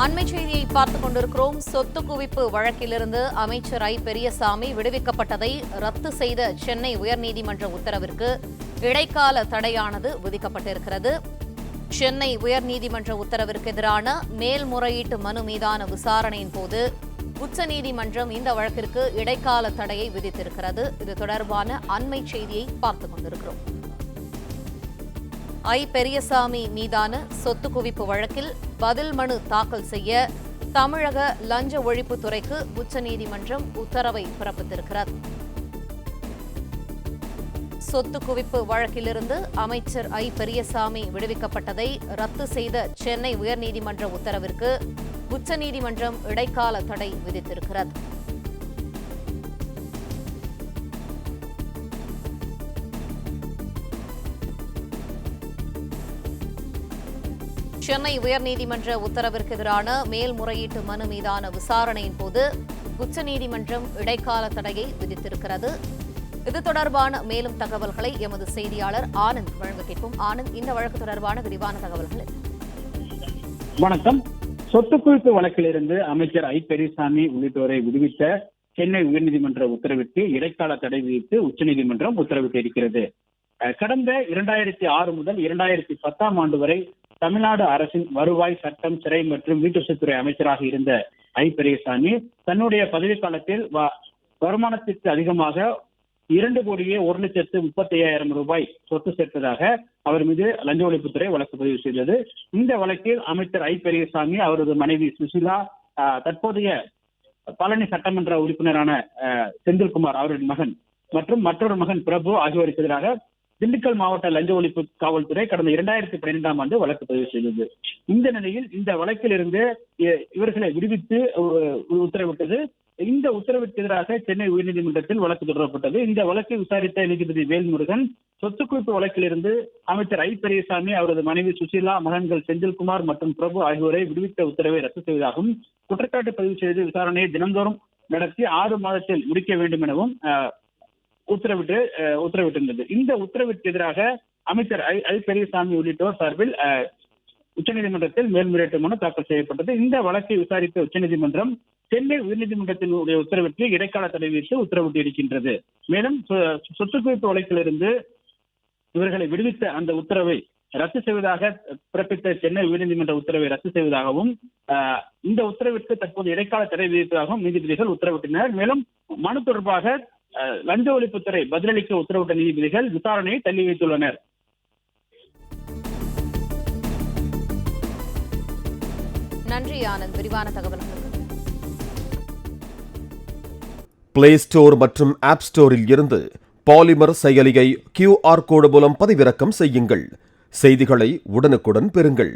அண்மை செய்தியை பார்த்துக் கொண்டிருக்கிறோம். சொத்து குவிப்பு வழக்கிலிருந்து அமைச்சர் ஐ. பெரியசாமி விடுவிக்கப்பட்டதை ரத்து செய்த சென்னை உயர்நீதிமன்ற உத்தரவிற்கு இடைக்கால தடையானது விதிக்கப்பட்டிருக்கிறது. சென்னை உயர்நீதிமன்ற உத்தரவிற்கு எதிரான மேல்முறையீட்டு மனு மீதான விசாரணையின் போது உச்சநீதிமன்றம் இந்த வழக்கிற்கு இடைக்கால தடையை விதித்திருக்கிறது. இது தொடர்பான அண்மை செய்தியை பார்த்துக் கொண்டிருக்கிறோம். ஐ. பெரியசாமி மீதான சொத்து குவிப்பு வழக்கில் பதில் மனு தாக்கல் செய்ய தமிழக லஞ்ச ஒழிப்புத்துறைக்கு உச்சநீதிமன்றம் உத்தரவை பிறப்பித்திருக்கிறது. சொத்து குவிப்பு வழக்கிலிருந்து அமைச்சர் ஐ. பெரியசாமி விடுவிக்கப்பட்டதை ரத்து செய்த சென்னை உயர்நீதிமன்ற உத்தரவிற்கு உச்சநீதிமன்றம் இடைக்கால தடை விதித்திருக்கிறது. சென்னை உயர்நீதிமன்ற உத்தரவிற்கு எதிரான மேல்முறையீட்டு மனு மீதான விசாரணையின் போது உச்சநீதிமன்றம் இடைக்கால தடையை விதித்திருக்கிறது. இது தொடர்பான மேலும் தகவல்களை எமது செய்தியாளர் ஆனந்த் வழங்க கேட்போம். ஆனந்த், இந்த வழக்கு தொடர்பான விரிவான தகவல்கள். வணக்கம். சொத்து குவிப்பு வழக்கிலிருந்து அமைச்சர் ஐ. பெரியசாமி உள்ளிட்டோரை விடுவித்த சென்னை உயர்நீதிமன்ற உத்தரவிற்கு இடைக்கால தடை விதித்து உச்சநீதிமன்றம் உத்தரவிட்டிருக்கிறது. கடந்த 2006 முதல் 2010 ஆண்டு வரை தமிழ்நாடு அரசின் வருவாய், சட்டம், சிறை மற்றும் வீட்டுவசதித்துறை அமைச்சராக இருந்த ஐ. பெரியசாமி தன்னுடைய பதவி காலத்தில் வருமானத்திற்கு அதிகமாக 2,01,35,000 ரூபாய் சொத்து சேர்த்ததாக அவர் மீது லஞ்ச ஒழிப்புத்துறை வழக்கு பதிவு செய்தது. இந்த வழக்கில் அமைச்சர் ஐ. பெரியசாமி, அவரது மனைவி சுசிலா, தற்போதைய பழனி சட்டமன்ற உறுப்பினரான செந்தில்குமார் அவரின் மகன் மற்றும் மற்றொரு மகன் பிரபு ஆகியோருக்கு எதிராக திண்டுக்கல் மாவட்ட லஞ்ச ஒழிப்பு காவல்துறை கடந்த 2012 ஆண்டு வழக்கு பதிவு செய்தது. இந்த நிலையில் இந்த வழக்கிலிருந்து இவர்களை விடுவித்து உத்தரவிட்டது. இந்த உத்தரவிற்கு எதிராக சென்னை உயர்நீதிமன்றத்தில் வழக்கு தொடரப்பட்டது. இந்த வழக்கை விசாரித்த நீதிபதி வேல்முருகன் சொத்து குவிப்பு வழக்கிலிருந்து அமைச்சர் ஐ. பெரியசாமி, அவரது மனைவி சுசிலா, மகன்கள் செந்தில்குமார் மற்றும் பிரபு ஆகியோரை விடுவித்த உத்தரவை ரத்து செய்வதாகவும், குற்றச்சாட்டு பதிவு செய்து விசாரணையை தினந்தோறும் நடத்தி 6 மாதத்தில் முடிக்க வேண்டும் எனவும் உத்தரவிட்டிருந்தது. இந்த உத்தரவிற்கு எதிராக அமைச்சர் ஐ. பெரியசாமி உள்ளிட்டோர் சார்பில் உச்சநீதிமன்றத்தில் மேல்முறையீட்டு மனு தாக்கல் செய்யப்பட்டது. இந்த வழக்கை விசாரித்த உச்சநீதிமன்றம் சென்னை உயர்நீதிமன்றத்தினுடைய உத்தரவிற்கு இடைக்கால தடை விதித்து உத்தரவிட்டு இருக்கின்றது. மேலும் சொத்து குவிப்பு வழக்கிலிருந்து இவர்களை விடுவித்த அந்த உத்தரவை ரத்து செய்வதாக பிறப்பித்த சென்னை உயர்நீதிமன்ற உத்தரவை ரத்து செய்வதாகவும், இந்த உத்தரவிற்கு தற்போது இடைக்கால தடை விதிப்பதாகவும் நீதிபதிகள் உத்தரவிட்டனர். மேலும் மனு தொடர்பாக லஞ்ச ஒழிப்புத்துறை பதிலளிக்க உத்தரவிட்ட நீதிபதிகள் விசாரணையை தள்ளி வைத்துள்ளனர். நன்றி ஆனந்த், விரிவான தகவல்களுக்கு. பிளே ஸ்டோர் மற்றும் ஆப் ஸ்டோரில் இருந்து பாலிமர் செயலியை QR கோடு மூலம் பதிவிறக்கம் செய்யுங்கள். செய்திகளை உடனுக்குடன் பெறுங்கள்.